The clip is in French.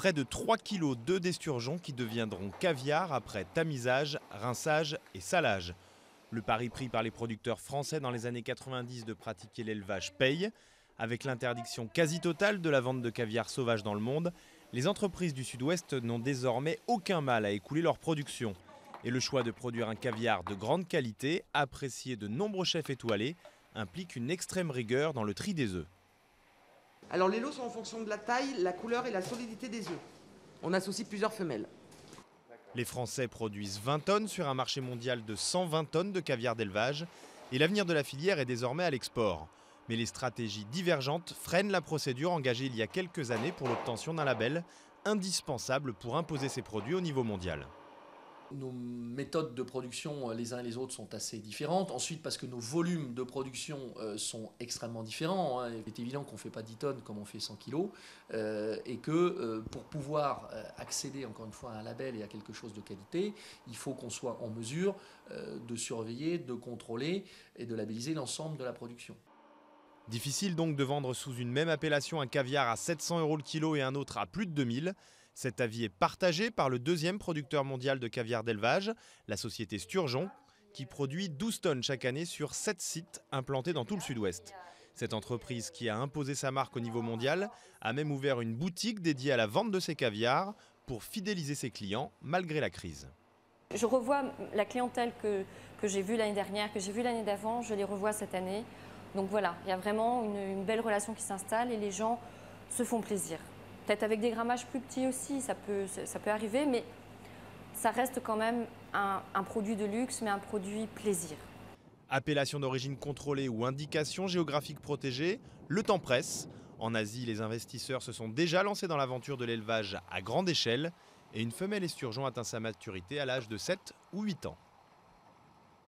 Près de 3 kg d'œufs d'esturgeon qui deviendront caviar après tamisage, rinçage et salage. Le pari pris par les producteurs français dans les années 90 de pratiquer l'élevage paye. Avec l'interdiction quasi totale de la vente de caviar sauvage dans le monde, les entreprises du Sud-Ouest n'ont désormais aucun mal à écouler leur production. Et le choix de produire un caviar de grande qualité, apprécié de nombreux chefs étoilés, implique une extrême rigueur dans le tri des œufs. Alors les lots sont en fonction de la taille, la couleur et la solidité des œufs. On associe plusieurs femelles. Les Français produisent 20 tonnes sur un marché mondial de 120 tonnes de caviar d'élevage et l'avenir de la filière est désormais à l'export. Mais les stratégies divergentes freinent la procédure engagée il y a quelques années pour l'obtention d'un label indispensable pour imposer ces produits au niveau mondial. Nos méthodes de production les uns et les autres sont assez différentes. Ensuite, parce que nos volumes de production sont extrêmement différents. Il est évident qu'on ne fait pas 10 tonnes comme on fait 100 kg. Et que pour pouvoir accéder encore une fois à un label et à quelque chose de qualité, il faut qu'on soit en mesure de surveiller, de contrôler et de labelliser l'ensemble de la production. Difficile donc de vendre sous une même appellation un caviar à 700 € le kilo et un autre à plus de 2000. Cet avis est partagé par le deuxième producteur mondial de caviar d'élevage, la société Sturgeon, qui produit 12 tonnes chaque année sur 7 sites implantés dans tout le Sud-Ouest. Cette entreprise qui a imposé sa marque au niveau mondial a même ouvert une boutique dédiée à la vente de ses caviars pour fidéliser ses clients malgré la crise. Je revois la clientèle que j'ai vue l'année dernière, que j'ai vue l'année d'avant, je les revois cette année. Donc voilà, il y a vraiment une belle relation qui s'installe et les gens se font plaisir. Peut-être avec des grammages plus petits aussi, ça peut arriver, mais ça reste quand même un produit de luxe, mais un produit plaisir. Appellation d'origine contrôlée ou indication géographique protégée, le temps presse. En Asie, les investisseurs se sont déjà lancés dans l'aventure de l'élevage à grande échelle et une femelle esturgeon atteint sa maturité à l'âge de 7 ou 8 ans.